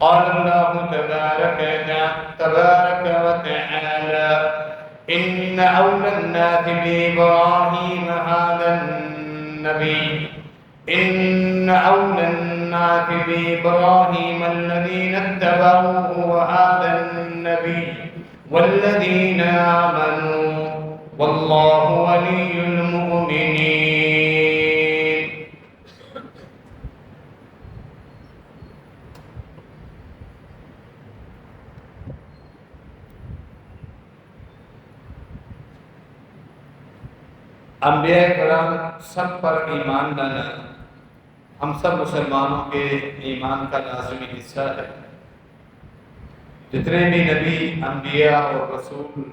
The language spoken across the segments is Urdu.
قال الله تبارك وتعالى إن أولى الناس بإبراهيم هذا النبي إن أولى الناس بإبراهيم الذين اتبعوه وهذا النبي والذين آمنوا والله ولي المؤمنين. انبیاء کرام سب پر ایمان لانا ہم سب مسلمانوں کے ایمان کا لازمی حصہ ہے. جتنے بھی نبی، انبیاء اور رسول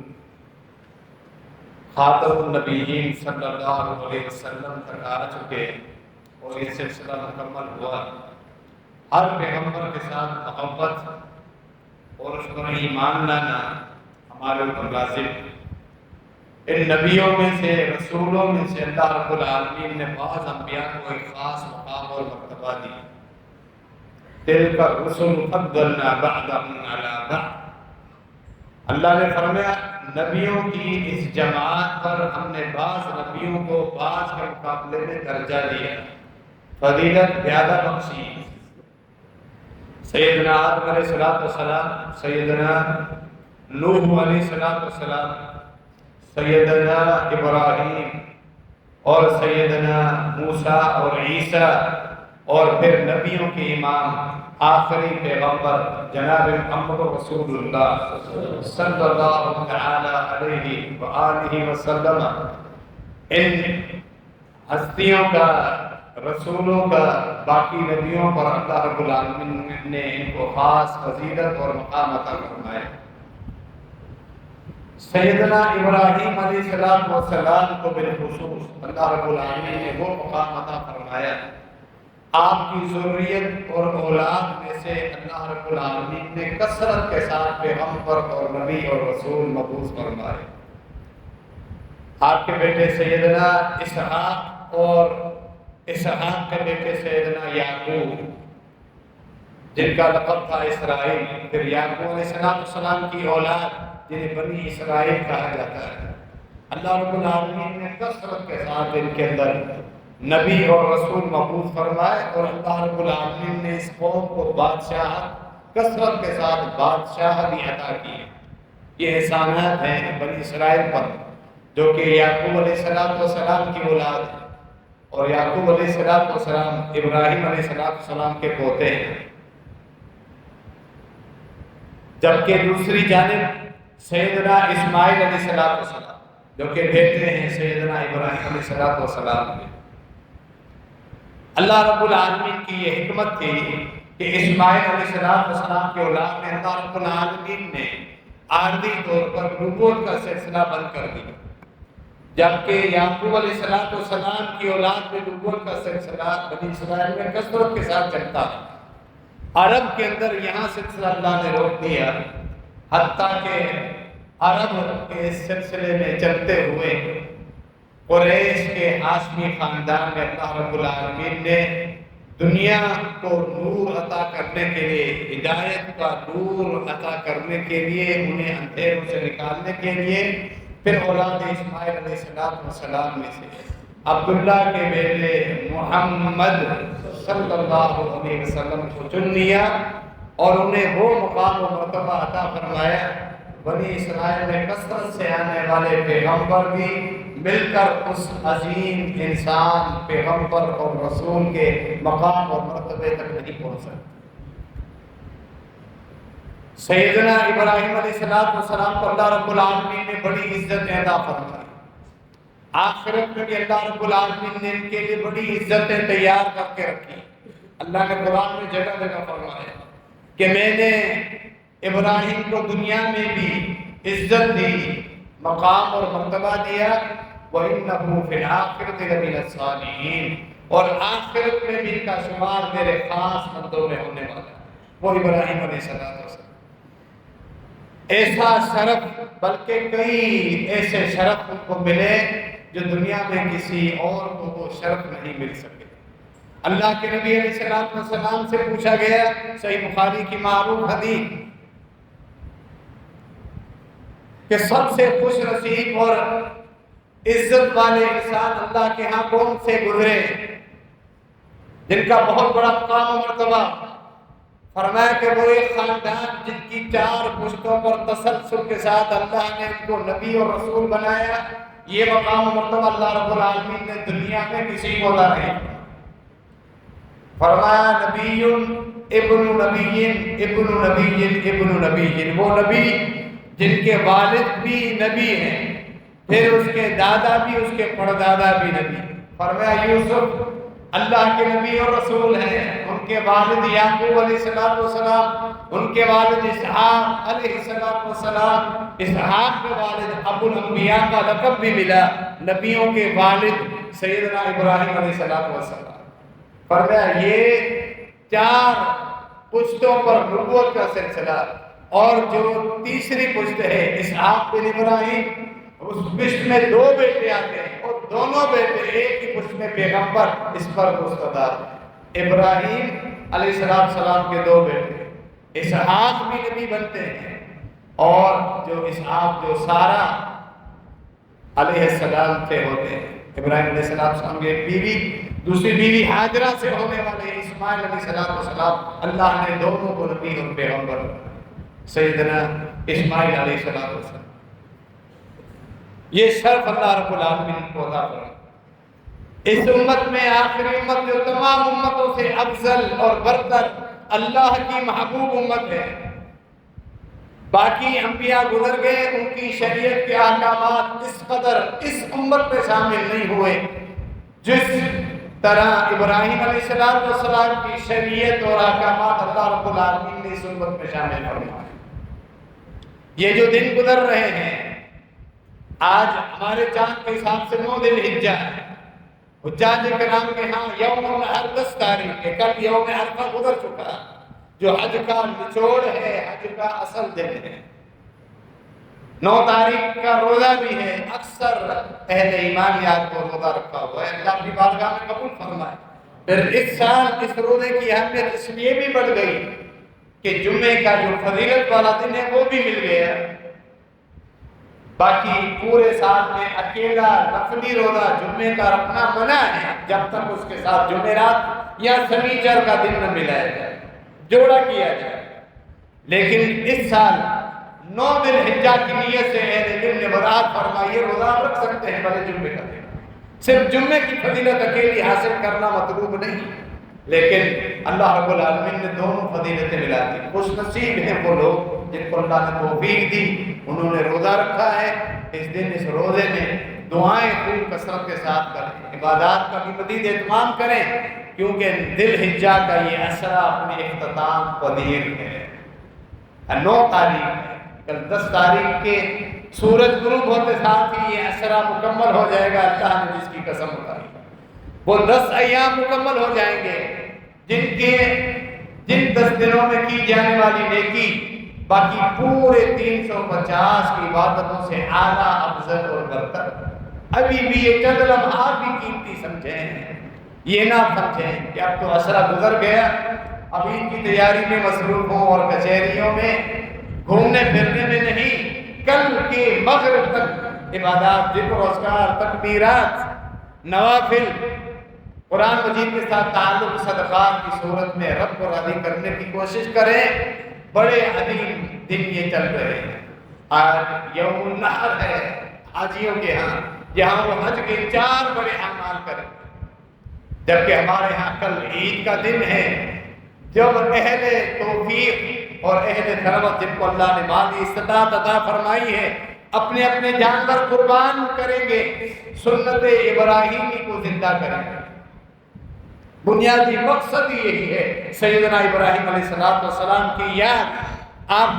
خاتم النبیین صلی اللہ علیہ وسلم تک آ چکے اور یہ سلسلہ مکمل ہوا، ہر پیغمبر کے ساتھ محبت اور اس پر ایمان لانا ہمارے اوپر لازم ہے. ان نبیوں میں سے، رسولوں میں سے اللہ رب العالمین نے بعض انبیاء کو ایک خاص مقام اور مرتبہ دی. تلک الرسل فضلنا بعضهم علی بعض. اللہ نے فرمایا نبیوں کی اس جماعت پر ہم نے بعض نبیوں کو بعض کے مقابلے میں درجہ دیا، فضیلت زیادہ بخشی. سیدنا آدم علیہ السلام، سیدنا نوح علیہ السلام، سیدنا ابراہیم اور سیدنا موسیٰ اور عیسیٰ، اور پھر نبیوں کے امام آخری پیغمبر جناب محمد رسول اللہ صلی اللہ تعالی علیہ وآلہ وسلم. ان ہستیوں کا، رسولوں کا، باقی نبیوں پر اللہ رب العالمین نے ان کو خاص فضیلت اور مقام عطا فرمایا. سیدنا ابراہیم علیہ السلام کو بالخصوص اللہ رب العالمین نے وہ مقام عطا فرمایا. آپ کی ذریت اور اولاد میں سے اللہ رب العالمین نے کثرت کے ساتھ پیغمبر اور نبی اور رسول مبعوث فرمائے. آپ کے بیٹے سیدنا اسحاق اور اسحاق کے بیٹے سیدنا یعقوب، جن کا لقب تھا اسرائیل، پھر یعقوب علیہ السلام کی اولاد جنہیں بنی اسرائیل کہا جاتا ہے. اللہ رب العالمین نے کثرت کے ساتھ ان کے اندر نبی اور رسول مبعوث فرمائے، اور اللہ رب العالمین نے اس قوم کو بادشاہت، کثرت کے ساتھ بادشاہ بھی عطا کی. یہ احسانات ہیں بنی اسرائیل پر، جو کہ یعقوب علیہ السلام کی اولاد ہے، اور یعقوب علیہ السلام ابراہیم علیہ السلام کے پوتے ہیں. جبکہ دوسری جانب سیدنا اسماعیل علیہ السلام، جو کہ بیٹے ہیں سیدنا ابراہیم علیہ السلام کے. اللہ رب العالمین کی یہ حکمت تھی کہ اسماعیل علیہ السلام کے اولاد میں اللہ رب العالمین نے عارضی طور پر نبوت کا سلسلہ بند کر دیا، جبکہ یعقوب علیہ السلام کی اولاد میں نبوت کا سلسلہ بنی اسرائیل میں کثرت کے ساتھ چلتا. عرب کے اندر یہاں سلسلہ اللہ نے روک دیا، حتیٰ کہ عرب کے اس سلسلے میں چلتے ہوئے قریش کے ہاشمی خاندان میں اللہ رب العالمین نے دنیا کو نور عطا کرنے کے لیے، ہدایت کا نور عطا کرنے کے لیے، انہیں اندھیروں سے نکالنے کے لیے، پھر اولاد اسماعیل علیہ السلام میں سے عبداللہ کے بیٹے محمد صلی اللہ علیہ وسلم کو چن لیا اور انہیں وہ مقام و مرتبہ عطا فرمایا. بنی اسرائیل میں کثرت سے آنے والے پیغمبر بھی مل کر اس عظیم انسان پیغمبر اور رسول کے مقام اور مرتبے تک نہیں پہنچ سکتے. سیدنا ابراہیم علیہ السلام کو اللہ رب العالمین نے بڑی عزت عطا فرمائی. آخرت میں بھی اللہ رب العالمین نے ان کے لیے بڑی عزتیں تیار کر کے رکھی. اللہ نے قرآن میں جگہ جگہ فرمایا کہ میں نے ابراہیم کو دنیا میں بھی عزت دی، مقام اور مرتبہ دیا، وَإِنَّهُ فِي الْآخِرَةِ لَمِنَ الصَّالِحِينَ، اور آخرت میں بھی ان کا شمار میرے خاص بندوں میں ہونے والا ہے. وہ ابراہیم علیہ السلام. ایسا شرف، بلکہ کئی ایسے شرف ان کو ملے جو دنیا میں کسی اور کو وہ شرف نہیں مل سکے. اللہ کے نبی علیہ السلام سے پوچھا گیا، صحیح بخاری کی معروف حدیث، کہ سب سے خوش نصیب اور عزت والے انسان اللہ کے ہاں کون سے گزرے جن کا بہت بڑا مقام و مرتبہ؟ فرمایا کہ وہ ایک خاندان جن کی 4 پشتوں پر تسلسل کے ساتھ اللہ نے ان کو نبی اور رسول بنایا، یہ مقام و مرتبہ اللہ رب العالمین نے دنیا میں کسی کو عطا نہیں۔ فرمایا نبی ابن نبی ابن نبی ابن نبی، وہ نبی جن کے والد بھی نبی ہیں، پھر اس کے دادا بھی، اس کے پردادا بھی نبی۔ فرمایا یوسف اللہ کے نبی اور رسول ہیں، ان کے والد یعقوب علیہ السلام، ان کے والد اسحاق علیہ السلام، اسحاق کے والد ابو الانبیاء کا لقب بھی ملا، نبیوں کے والد سیدنا ابراہیم علیہ السلام۔ فرمایا یہ 4 پشتوں پر نبوت کا سلسلہ، اور جو تیسری پشت ہے اسحاق بن ابراہیم، اس پشت میں 2 بیٹے آتے ہیں، اور دونوں بیٹے ایک ہی پشت میں پیغمبر اس پر مستدار۔ ابراہیم علیہ السلام کے 2 بیٹے، اسحاق بھی نبی بنتے ہیں، اور جو اسحاق جو سارہ علیہ السلام سے ہوتے ہیں، ابراہیم علیہ السلام کی ایک بیوی، دوسری بیوی ہاجرہ سے ہونے والے اسماعیل علیہ السلام، اللہ نے دونوں کو نبی اور پیغمبر سیدنا اسماعیل علیہ السلام۔ یہ شرف اللہ رب العالمین کو عطا فرمایا۔ اس امت میں آخری امت جو تمام امتوں سے افضل اور برتر اللہ کی محبوب امت ہے، باقی انبیاء گزر گئے، ان کی شریعت کے احکامات اس قدر اس امت میں شامل نہیں ہوئے جس طرح ابراہیم علیہ السلام کی شریعت اور احکامات اللہ رب العالمین نے اس امت میں شامل فرمائے۔ یہ جو دن گزر رہے ہیں، آج ہمارے چاند کے حساب سے 9 ذی الحجہ ہے، حجاج کرام کے ہاں یوم النحر 10 تاریخ ہے، کل یوم عرفہ گزر چکا، جو حج کا نچوڑ ہے، حج کا اصل دن ہے۔ 9 تاریخ کا روزہ بھی ہے، اکثر اہل ایمان یاد کو روزہ رکھا ہوا ہے، اللہ کی بارگاہ میں قبول فرمائے۔ پھر اس سال اس روزے کی اہمیت اس لیے بھی بڑھ گئی کہ جمعے کا جو فضیلت والا دن ہے وہ بھی مل گیا۔ باقی پورے سال میں اکیلا نفلی روزہ جمعے کا رکھنا منع ہے، جب تک اس کے ساتھ جمعرات یا شنیچر کا دن نہ ملایا جائے، جوڑا کیا جائے۔ لیکن اس سال 9 ذی الحجہ کی نیت سے اہل علم نے برات فرمائی، روزہ رکھ سکتے ہیں بھلے جمعے کا دن، صرف جمعے کی فضیلت اکیلی حاصل کرنا مطلوب نہیں، لیکن اللہ رب العالمین نے دونوں فضیلتیں ملا دی۔ خوش نصیب ہیں وہ لوگ جن کو اللہ نے توفیق دی، انہوں نے روزہ رکھا ہے۔ اس دن اس روزے میں دعائیں خوب کثرت کے ساتھ کریں، عبادات کا بھی مزید اہتمام کریں، کیونکہ ذی الحجہ کا یہ عشرہ اپنے اختتام پذیر ہے۔ 9 تاریخ ہے، کل 10 تاریخ کے سورج غروب ہوتے ساتھ ہی یہ عشرہ مکمل ہو جائے گا، اللہ نے جس کی قسم اٹھائی۔ وہ 10 ایام مکمل ہو جائیں گے جن 10 دنوں میں کی جانے والی نیکی باقی پورے 350 کی عبادتوں سے اعلیٰ، افضل اور برتر۔ ابھی بھی یہ چند لمحات بھی قیمتی سمجھیں، یہ نہ سمجھیں کہ اب تو عشرہ گزر گیا، اب عید کی تیاری میں مصروف ہوں اور کچہریوں میں گھومنے پھرنے میں نہیں، کل کے مغرب تک عبادات، ذکر و اذکار، تکبیرات، نوافل، قرآن مجید کے ساتھ تعلق، صدقات کی صورت میں رب کو راضی کرنے کی کوشش کریں۔ بڑے عظیم دن یہ چل رہے ہیں۔ آج یوم النحر ہے حاجیوں کے ہاں، جہاں وہ حج کے 4 بڑے اعمال کریں، جبکہ ہمارے ہاں کل عید کا دن ہے، جب اہل توفیق اور اہل ثروت جن کو اللہ نے مالی استطاعت عطا فرمائی ہے، اپنے اپنے جانور قربان کریں گے، سنت ابراہیمی کو زندہ کریں گے۔ بنیادی مقصد یہی ہے، سیدنا ابراہیم علیہ السلام کی یاد، آپ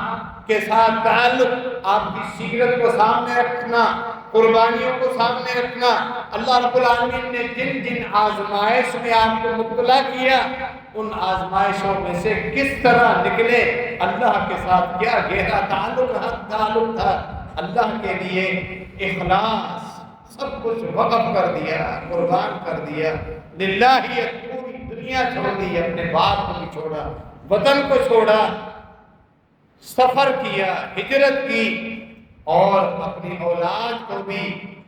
کے ساتھ تعلق، آپ کی سیرت کو سامنے رکھنا، قربانیوں کو سامنے رکھنا، اللہ رب العالمین نے جن جن آزمائش میں آپ کو مبتلا کیا، ان آزمائشوں میں سے کس طرح نکلے، اللہ کے ساتھ کیا گہرا تعلق تھا، اللہ کے لیے اخلاص، سب کچھ وقف کر دیا، قربان کر دیا، للہ پوری دنیا چھوڑ دی، اپنے باپ کو بھی چھوڑا، وطن کو چھوڑا، سفر کیا، ہجرت کی، اور اپنی اولاد کو بھی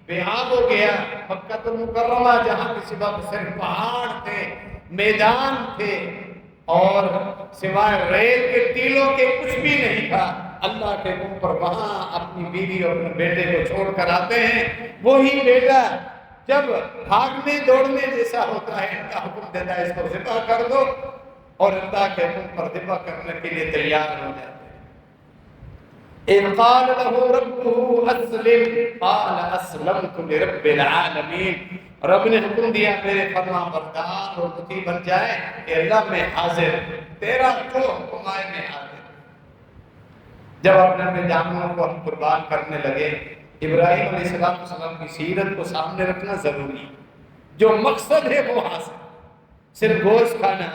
بے آب ہو گیا۔ مکہ المکرمہ جہاں کسی وقت صرف پہاڑ تھے، میدان تھے، اور سوائے ریل کے ٹیلوں کے کچھ بھی نہیں تھا، اللہ کے حکم پر وہاں اپنی بیوی اور اپنے بیٹے کو چھوڑ کر آتے ہیں۔ وہی بیٹا جب بھاگنے دوڑنے جیسا ہوتا ہے، ان کا حکم دیتا ہے اس کو ذبح کر دو، اور اللہ کے حکم پر ذبح کرنے کے لیے تیار ہو جاتے ہیں۔ اذ قال له ربه اسلم قال اسلمت لرب العالمین، رب نے حکم دیا میرے فرما بردار اور مطیع بن جائے کہ اللہ میں حاضر، تیرا جو حکم آئے میں حاضر۔ جب اپنے جانوروں کو ہم قربان کرنے لگے، ابراہیم علیہ السلام کی سیرت کو سامنے رکھنا ضروری، جو مقصد ہے وہ حاصل۔ صرف گوشت کھانا،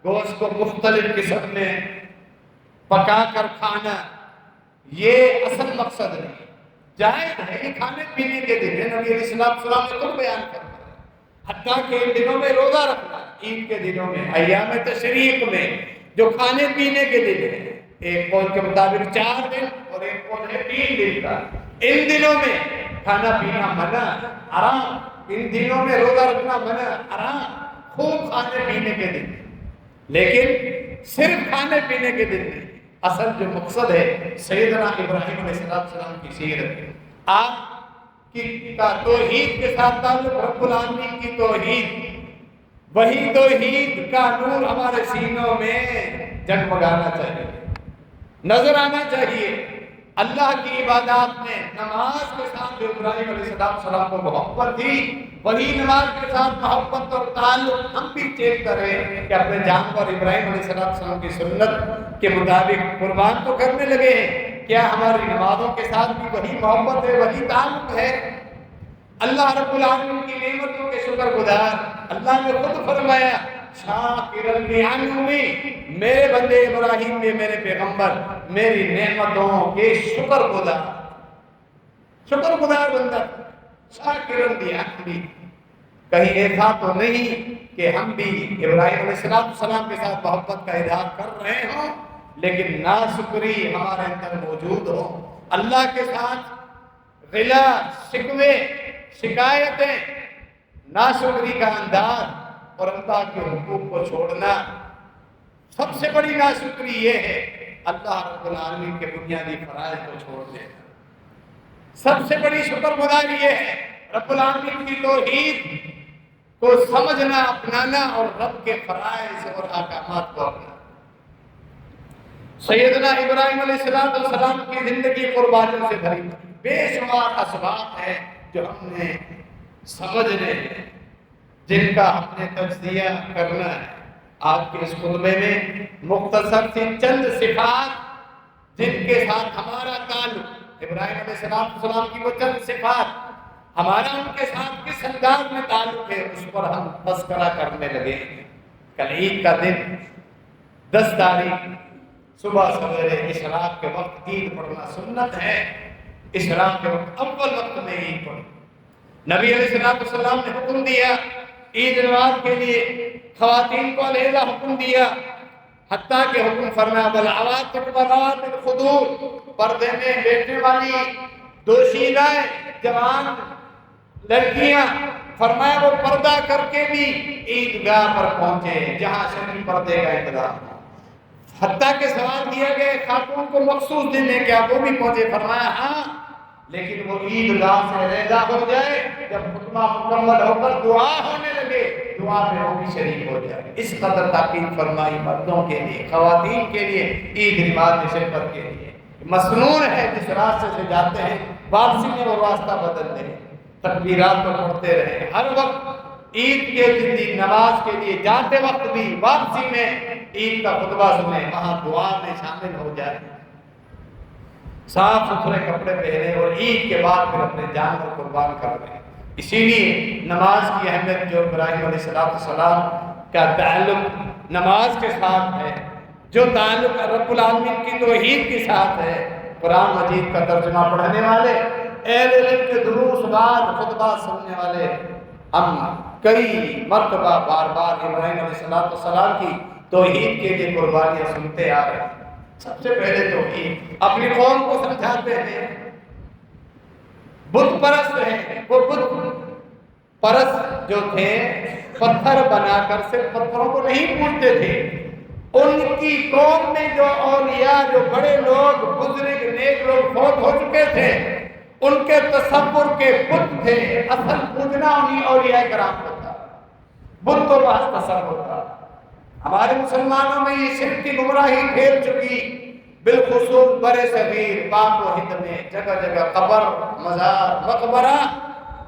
گوشت کو مختلف قسم میں پکا کر کھانا، یہ اصل مقصد نہیں۔ جائز ہے، یہ کھانے پینے کے دن ہے، نبی علیہ السلام نے خود بیان کرنا ہے۔ حتیٰ کہ ان دنوں میں روزہ رکھنا، عید کے دنوں میں، ایام تشریق میں جو کھانے پینے کے دن ہے، ایک قول کے مطابق 4 دن اور ایک قول ہے 3 دن کا، ان دنوں میں کھانا پینا منع، حرام۔ ان دنوں میں روزہ رکھنا منع، حرام، خوب کھانے پینے کے دن، لیکن صرف کھانے پینے کے دن نہیں۔ اصل جو مقصد ہے سیدنا ابراہیم علیہ السلام کی سیرت، آپ کی توحید کے ساتھ تعلق، رب العالمین کی توحید، وہی توحید کا نور ہمارے سینوں میں جگمگانا چاہیے، نظر آنا چاہیے۔ اللہ کی عبادات میں نماز کے ساتھ جو ابراہیم علیہ السلام کو محبت تھی، وہی نماز کے ساتھ محبت اور تعلق ہم بھی چیک کریں کہ اپنے جانور ابراہیم علیہ السلام کی سنت کے مطابق قربان تو کرنے لگے ہیں، کیا ہماری نمازوں کے ساتھ بھی وہی محبت ہے، وہی تعلق ہے؟ اللہ رب العالمین کی نعمتوں کے شکر گزار، اللہ نے خود فرمایا شاکر النعمی، میرے بندے ابراہیم نے، میرے پیغمبر میری نعمتوں کے شکر گزار بندہ، شاکر النعمی۔ کہیں ایسا تو نہیں کہ ہم بھی ابراہیم علیہ السلام کے ساتھ محبت کا اظہار کر رہے ہوں لیکن ناشکری ہمارے اندر موجود ہو، اللہ کے ساتھ غلا، شکوے، شکایتیں، ناشکری کا انداز اور اللہ کے حقوق کو چھوڑنا۔ سب سے بڑی ناشکری یہ ہے اللہ رب العالمین کے بنیادی فرائض کو چھوڑ دینا۔ سب سے بڑی شکر گزاری یہ ہے رب العالمین کی توحید کو سمجھنا، اپنانا، اور رب کے فرائض اور احکامات کو اپنانا۔ سیدنا ابراہیم علیہ السلام کی زندگی قربانیوں سے بھری، بے شمار اسباب ہیں جو ہم نے سمجھنے ہیں، جن کا ہم نے تجزیہ کرنا ہے۔ آج کے اس خطبے میں مختصر سی چند صفات جن کے ساتھ ہمارا تعلق، ابراہیم علیہ السلام کی وہ چند صفات، ہمارا ان کے ساتھ کس انداز میں تعلق ہے، اس پر ہم تذکرہ کرنے لگے۔ کل عید کا دن 10 تاریخ صبح سویرے اشراق کے وقت عید پڑھنا سنت ہے۔ اشراق کے وقت اول وقت میں عید پڑھ، نبی علیہ السلام نے حکم دیا عید نماز کے لیے، خواتین کو علیحدہ حکم دیا، حتیٰ کہ حکم فرمایا والعواتق والعوات الخدور، پردے میں بیٹھنے والی دوشیزائیں جوان لڑکیاں، فرمایا وہ پردہ کر کے بھی عیدگاہ پر پہنچے جہاں شرعی پردے کا انتظام ہے۔ حتیٰ کہ سوال دیا گیا خاتون کو مخصوص دن ہے کیا وہ بھی پہنچے، فرمایا ہاں، لیکن وہ عیدگاہ سے علیحدہ ہو جائے، جب خطبہ مکمل ہو کر دعا ہونے لگے دعا میں وہ بھی شریک ہو جائے۔ اس قدر تاکید فرمائی مردوں کے لیے، خواتین کے لیے عید نماز میں شرکت کے لیے۔ مسنون ہے جس راستے سے جاتے ہیں واپسی میں وہ راستہ بدل دیں، تکبیرات کو پڑھتے رہیں، ہر وقت عید کے دن نماز کے لیے جاتے وقت بھی واپسی میں عید کا خطبہ سنیں، وہاں دعا میں شامل ہو جائے، صاف ستھرے کپڑے پہنے اور عید کے بعد پھر اپنے جان کو قربان کر رہے ہیں۔ اسی لیے نماز کی اہمیت جو ابراہیم علیہ السلام کا تعلق نماز کے ساتھ ہے، جو تعلق رب العالمین کی توحید کے ساتھ ہے، قرآن مجید کا ترجمہ پڑھنے والے، اہل علم کے دروس بعد خطبہ سننے والے ہم کئی مرتبہ بار بار ابراہیم علیہ السلام کی توحید کے لیے قربانیاں سنتے آ رہے ہیں۔ سب سے پہلے توحید اپنی قوم کو سمجھاتے ہیں۔ بت پرست ہیں، وہ بت پرست جو تھے پتھر بنا کر صرف پتھروں کو نہیں پوجتے تھے، ان کی قوم میں جو اولیاء، جو بڑے لوگ، بزرگ نیک لوگ فوت ہو چکے تھے، ان کے تصور کے بت تھے۔ اصل پوجنا انہیں اولیاء کرام کو تھا، بت تو بس تصور تھا۔ ہمارے مسلمانوں میں یہ شرک کی گمراہی پھیل چکی، بالخصوص برے صغیر پاک و ہند میں جگہ جگہ قبر، مزار، مقبرہ،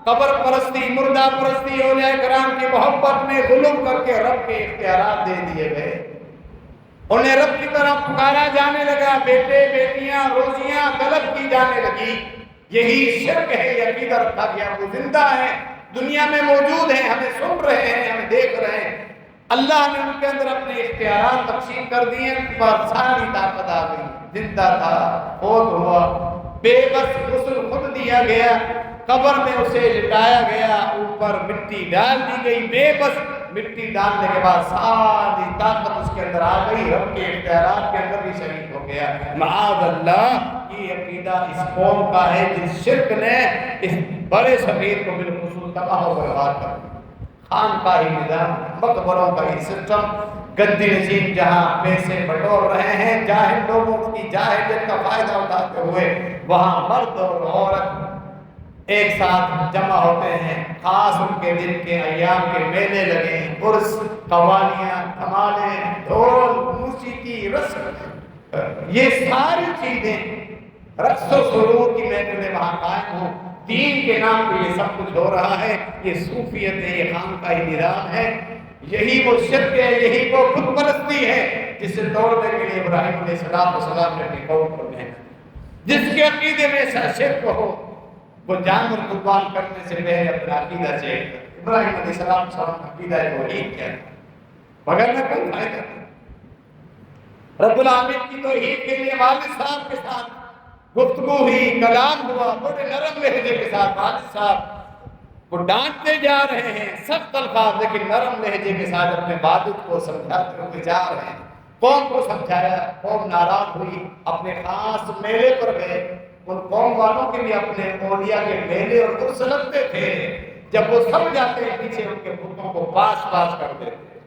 قبر پرستی، مردہ پرستی، اولیاء کرام کی محبت میں غلو کر کے رب کے اختیارات دے دیے گئے۔ انہیں رب کی طرف پکارا جانے لگا، بیٹے بیٹیاں روزیاں طلب کی جانے لگی۔ یہی شرک ہے، یہ عقیدہ رکھا گیا وہ زندہ ہے، دنیا میں موجود ہیں، ہمیں سن رہے ہیں، ہمیں دیکھ رہے ہیں۔ اللہ نے ان کے اندر اپنے اختیارات تقسیم کر دیے، پر ساری طاقت آ گئی۔ زندہ تھا، فوت ہوا، بے بس غسل خود دیا گیا، قبر میں اسے لٹایا گیا، اوپر مٹی ڈال دی گئی، بے بس مٹی ڈالنے کے بعد ساری طاقت اس کے اندر آ گئی، رب کے اختیارات کے اندر بھی شریک ہو گیا۔ معاذ اللہ، یہ عقیدہ اس قوم کا ہے جس شرک نے اس بڑے صغیر کو بالخصوص تباہ و برباد کر دیا۔ خانقاہی نظام، مقبروں کا یہ سسٹم، گدی نشین جہاں پیسے بٹور رہے ہیں، جاہل لوگوں کی جاہلیت کا فائدہ اٹھاتے ہوئے، وہاں مرد اور عورت ایک ساتھ جمع ہوتے ہیں، خاص ان کے دن کے ایام کے میلے لگے، عرس، قوالیاں، دھمالے، ڈھول، موسیقی، رسم، یہ ساری چیزیں رقص و سرور کی محفلیں وہاں قائم ہوں۔ دین کے نام پہ یہ سب کچھ ہو رہا ہے، یہ صوفیت ہے، یہ خانقاہی نظام ہے، یہی وہ شرک ہے، یہی وہ بت پرستی ہے جسے توڑنے کے لیے ابراہیم علیہ السلام نے اپنی قوم پر محنت۔ جس کے عقیدے میں ایسا شرک ہو، وہ جانور قربان کرنے سے پہلے اپنا عقیدہ چیک کرے۔ ابراہیم علیہ السلام کا عقیدہ توحید کیا ہے، مگر نہ کوئی فائدہ نہیں۔ رب العالمین کی توحید کے لیے والد صاحب کے ساتھ گفتگو ہوئی، کلام ہوا، بڑے نرم لہجے کے ساتھ والد صاحب وہ ڈانٹتے جا رہے ہیں، سخت الفاظ لیکن نرم لہجے کے ساتھ اپنے والد کو سمجھاتے ہوئے جا رہے ہیں۔ قوم کو سمجھایا، قوم ناراض ہوئی، اپنے خاص میلے پر گئے۔ ان قوم والوں کے بھی اپنے اولیاء کے میلے اور عرس لگتے تھے، جب وہ سب جاتے ہیں پیچھے ان کے بتوں کو پاس کر دیتے۔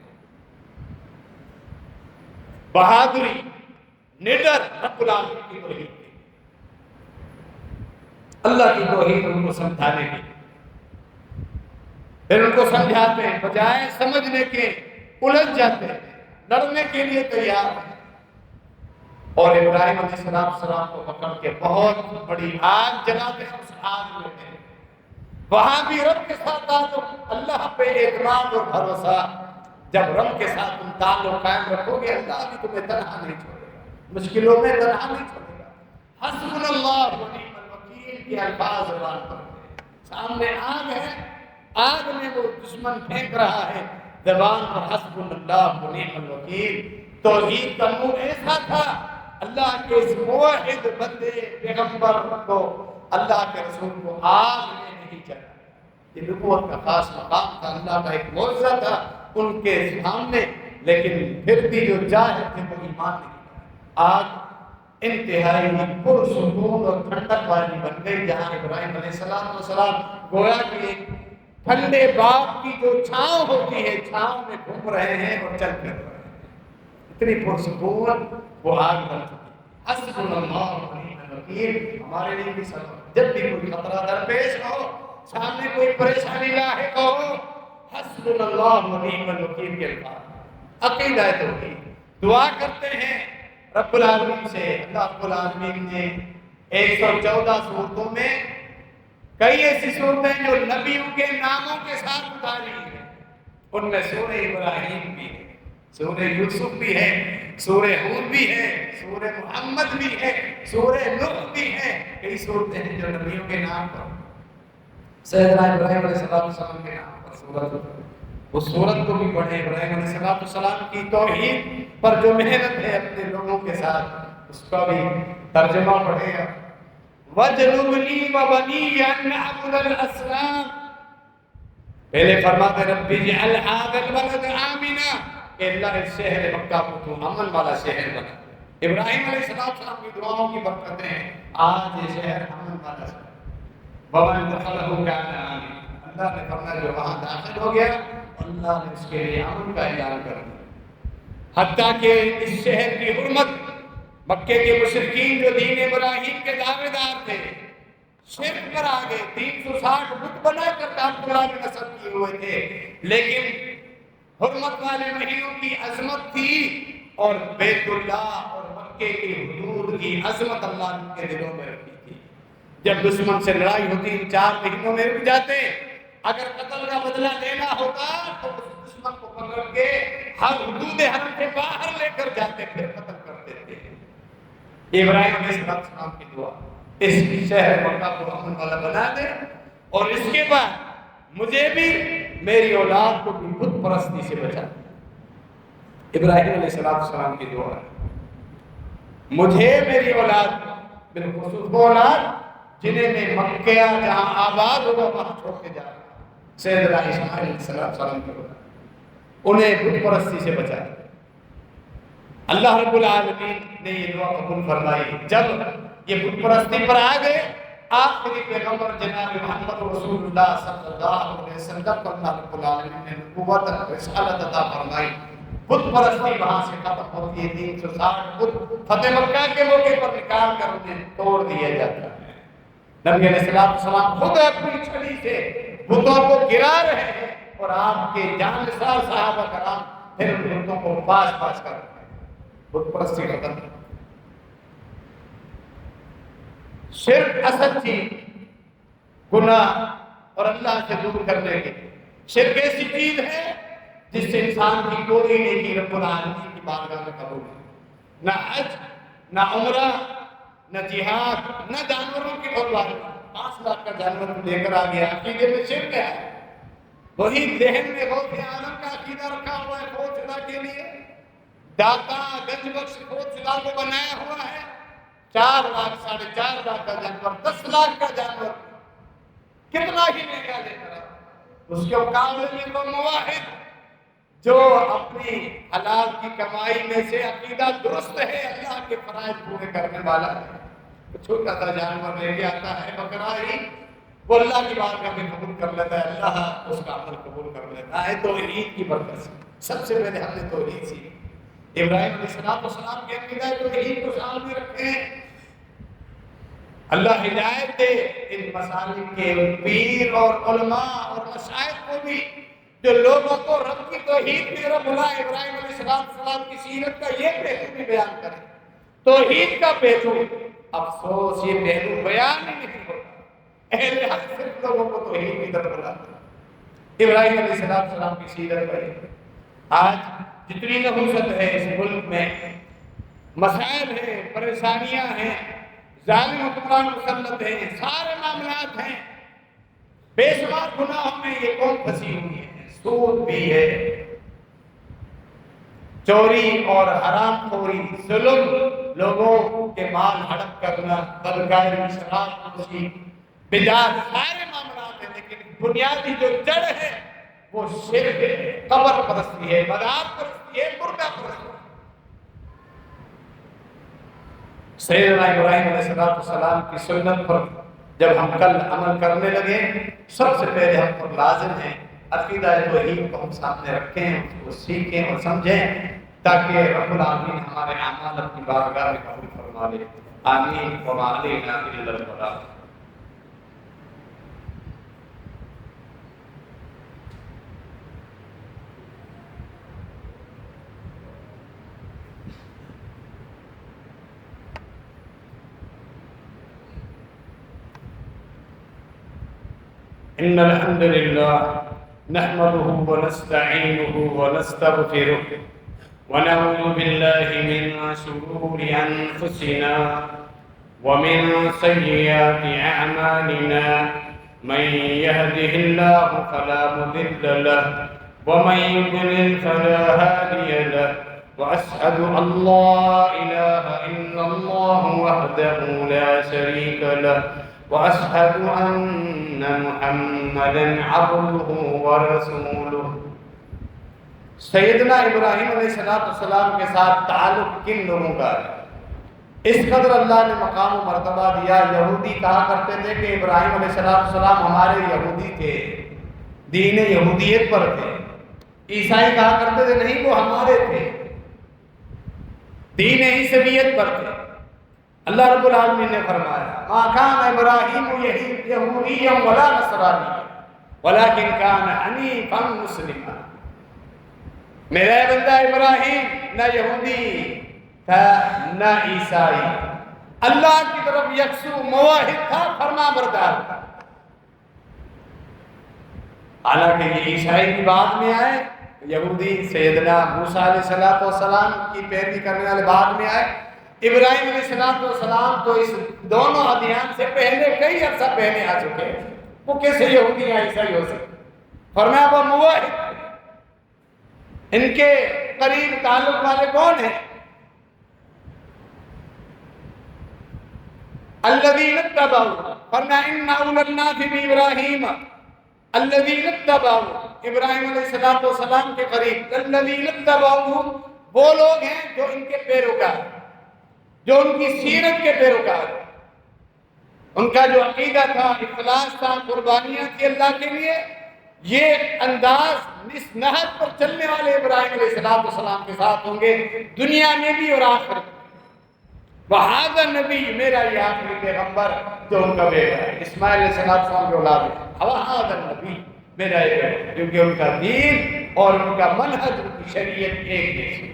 بہادری، نڈر، رب العالمین کی توحید کی، اللہ کی توحید ان کو سمجھانے کی، پھر ان کو سمجھاتے ہیں، بجائے سمجھنے کے الجھ جاتے ہیں، لڑنے کے لیے تیار ہیں۔ اور ابراہیم علیہ السلام کو پکڑ کے بہت بڑی آگ جلاتے ہیں، اس آگ میں ہیں۔ وہاں بھی رب کے ساتھ تعلق، اللہ پہ اعتماد اور بھروسہ۔ جب رب کے ساتھ تم تعلق قائم رکھو گے، اللہ بھی تمہیں تنہا نہیں چھوڑے گا، مشکلوں میں تنہا نہیں چھوڑے گا۔ حسبنا اللہ و نعم الوکیل کے الفاظ زبان پر ہیں۔ سامنے آگ ہے، آگ میں وہ دشمن پھینک رہا ہے، زبان پر حسبنا اللہ و نعم الوکیل۔ توحید کا نور ایسا تھا، اللہ کے اس موحد بندے پیغمبر کو، اللہ کے رسول کو آگ میں نہیں چلا۔ یہ نبوت کا خاص مقام تھا، اللہ کا ایک معجزہ تھا ان کے سامنے، لیکن پھر بھی جو جاہل تھے وہ ایمان نہیں لایا۔ آگ انتہائی پرسکون اور ٹھنڈک والی بن گئی، جہاں ابراہیم علیہ السلام گویا کہ ایک ٹھنڈے باغ کی جو چھاؤں ہوتی ہے، چھاؤں میں گھوم رہے ہیں اور چل پھر رہے ہیں، اتنی پرسکون وہ آگ بن چکی۔ حسبنا اللہ و نعم الوکیل ہمارے لیے بھی سبب، جب بھی کوئی خطرہ درپیش ہو، سامنے کوئی پریشانی لاحق ہو، حسبنا اللہ و نعم الوکیل کے الفاظ، عقیدہ توحید۔ دعا کرتے ہیں رب العالمین سے۔ اللہ رب العالمین نے 114 سورتوں میں کئی ایسی صورتیں جو نبیوں کے ناموں کے ساتھ اتاری ہیں، ان میں سورہ ابراہیم بھی ہے، سورہ یوسف بھی ہے، سورہ ہود بھی ہے، سورہ محمد بھی ہے، سورہ نوح بھی ہے، کئی صورتیں ہیں جو نبیوں کے نام پر، سیدنا ابراہیم علیہ السلام کے نام پر سورت، اس سورت کو بھی پڑھیں۔ ابراہیم علیہ السلام کی توحید پر جو محنت ہے اپنے لوگوں کے ساتھ، اس کا بھی ترجمہ پڑھیں۔ وَاجْنُبْنِي وَبَنِيَّ أَن نَّعْبُدَ الْأَصْنَامَ، پہلے فرماتے ربی جعل ھذا البلد آمنا، کہ اللہ اس شہر مکہ کو تو امن والا شہر بنا۔ ابراہیم علیہ السلام کی دعاؤں کی برکتیں ہیں، آج یہ شہر امن والا ہے۔ ومن دخلہ کان آمنا، اللہ نے فرمایا جو وہاں داخل ہو گیا اللہ نے اس کے لیے امن کا اعلان کر دیا۔ حتیٰ کہ اس شہر کی حرمت مکے کے مشرکین جو دین ابراہیم کے دعوے دار تھے شرک پر آ گئے، 360 بت بنا کر کعبۃ اللہ میں نصب کیے ہوئے تھے، لیکن حرمت والے مہینوں کی عظمت تھی اور بیت اللہ اور مکے کی حدود کی عظمت اللہ نے کے دلوں میں رکھی تھی۔ جب دشمن سے لڑائی ہوتی ان 4 مہینوں میں رک جاتے، اگر قتل کا بدلہ لینا ہوتا تو اس دشمن کو پکڑ کے ہر حدود حرم سے باہر لے کر جاتے، پھر قتل کرتے تھے۔ ابراہیم علیہ السلام کی دعا اس شہر مکہ کو امن والا بنا دے، اور اس کے بعد مجھے بھی میری اولاد کو بھی بت پرستی سے بچا دے۔ ابراہیم علیہ السلام کی دعا ہے مجھے میری اولاد بالخصوص وہ اولاد جنہیں میں مکہ جہاں آباد ہوگا وہاں چھوڑ کے جا رہا ہوں، سیدنا اسماعیل علیہ السلام کی اولاد، انہیں بت پرستی سے بچا دے۔ اللہ رب العالمین نے یہ دعا قبول فرمائی۔ جب یہ بت پرستی پر آ گئے، آخری پیغمبر جناب محمد رسول اللہ صلی اللہ علیہ وسلم کو اللہ رب العالمین نے نبوت اور رسالت عطا فرمائی۔ بت پرستی وہاں سے ختم ہوتی ہے، 360 بت فتح مکہ کے موقع پر نکال کر انہیں توڑ دیا جاتا ہے۔ نبی علیہ السلام خود اپنی چھڑی سے بتوں کو گرا رہے ہیں اور آپ کے جانثار صحابہ کرام پھر ان بتوں کو پاس پاس کر رہے ہیں۔ بت پرستی ختم۔ شرک اصل تھی گناہ اور اللہ سے دور کرنے کی۔ شرک ایسی چیز ہے جس سے انسان کی کوئی نیکی رب العالمین کی بارگاہ میں قبول ہے، نہ حج، نہ عمرہ، نہ جہاد، نہ جانوروں کی قربانی۔ 5 لاکھ کا جانور لے کر آ گیا، عقیدے میں شرک ہے۔ وہی ذہن میں غوث عالم کا عقیدہ رکھا ہوا ہے فوج خدا کے لیے، داتا گنج بخش فوج خدا کو بنایا ہوا ہے۔ 4 لاکھ 4.5 لاکھ کا جانور، 10 لاکھ کا جانور کتنا ہی مہنگا لے کر اس کے مقابلے میں تو موحد جو اپنی حلال کی کمائی میں سے عقیدہ درست ہے، اللہ کے فرائض پورے کرنے والا ہے، چھوٹا سا جانور لے کے آتا ہے بکرا ہی، وہ اللہ کی بارگاہ میں قبول کر لیتا ہے، اللہ اس کا عمل قبول کر لیتا ہے۔ توحید کی برکت سے سب سے پہلے ہم نے توحید سیکھی۔ ابراہیم علیہ السلام کے عقیدہ توحید کو سامنے رکھتے ہیں۔ اللہ ہدایت دے ان مسالک کے پیر اور علماء اور مشائخ کو بھی جو لوگوں کو رب کی توحید کی طرف بلائے۔ ابراہیم علیہ السلام کی سیرت کا یہ پہلو بھی بیان کریں، توحید کا پہلو۔ افسوس یہ پہلو بیان ہی نہیں ہوتا، اہل حق صرف لوگوں کو توحید کی طرف بلاتے۔ ابراہیم علیہ السلام کی سیرت پر آج جتنی نحوست ہے اس ملک میں، مسائل ہیں، پریشانیاں ہیں، ظالم حکمران مسلط ہیں، سارے معاملات ہیں، بے شمار گناہوں میں یہ قوم پھنسی ہوئی ہے۔ سود بھی ہے، چوری اور حرام خوری، ظلم، لوگوں کے مال ہڑپ کرنا، بدکاری، شراب نوشی، بدعت، سارے معاملات ہیں، لیکن بنیادی جو جڑ ہے وہ شرک ہے، قبر پرستی ہے، مزار پرستی ہے، مردہ پرستی ہے۔ سیدنا ابراہیم علیہ السلام کی سنت پر جب ہم کل عمل کرنے لگے، سب سے پہلے ہم پر لازم ہے عقیدہ توحید کو ہم سامنے رکھیں، اس کو سیکھیں اور سمجھیں، تاکہ رب العالمین ہمارے اعمال اپنی بارگاہ میں قبول فرما لے۔ آمین وما علینا الا البلاغ۔ إن الحمد لله نحمده ونستعينه ونستغفره ونعوذ بالله من شرور أنفسنا ومن سيئات أعمالنا، من يهده الله فلا مضل له ومن يضلل فلا هادي له، وأشهد أن لا إله إلا الله وحده لا شريك له، وأشهد أن محمدا عبده ورسوله۔ سیدنا ابراہیم علیہ السلام کے ساتھ تعلق کن لوگوں کا ہے؟ اس قدر اللہ نے مقام و مرتبہ دیا۔ یہودی کہا کرتے تھے کہ ابراہیم علیہ السلام ہمارے یہودی تھے، دین یہودیت پر تھے۔ عیسائی کہا کرتے تھے نہیں، وہ ہمارے تھے، دین عیسویت پر تھے۔ اللہ رب العالمین نے فرمایا ما کان ابراہیم یہودیا ولا نصرانیا ولکن کان حنیفا مسلما۔ میرا بندہ ابراہیم نہ یہودی تھا نہ عیسائی، اللہ کی طرف یکسو موحد تھا، فرما بردار تھا۔ حالانکہ یہ عیسائی کی بات میں آئے، یہودی سیدنا موسیٰ علیہ السلام کی پیروی کرنے والے بعد میں آئے، ابراہیم علیہ السلام تو اس دونوں ادیان سے پہلے کئی عرصہ پہلے آ چکے ہیں، وہ کیسے یہودی یا عیسائی ہو سکتے؟ فرمایا وہ موحد۔ ان کے قریب تعلق والے کون ہیں؟ الذین اتبعوا، فرمایا ان اولى الناس بابراہیم، الذین اتبعوا، ابراہیم علیہ السلام کے قریب الذین اتبعوا وہ لوگ ہیں جو ان کے پیروکار، جو ان کی سیرت کے پیروکار، ان کا جو عقیدہ تھا، اخلاص تھا، قربانیاں تھی اللہ کے لیے، یہ انداز اس نہج پر چلنے والے ابراہیم علیہ السلام کے ساتھ ہوں گے، دنیا میں بھی اور آخرت میں۔ وہذا نبی، میرا یہ آخری پیغمبر جو ان کا بیٹا ہے، اسماعیل علیہ السلام کی اولاد ہے، وہذا نبی، میرا یہ بیٹا، کیونکہ ان کا دین اور ان کا منہج، ان کی شریعت ایک جیسی۔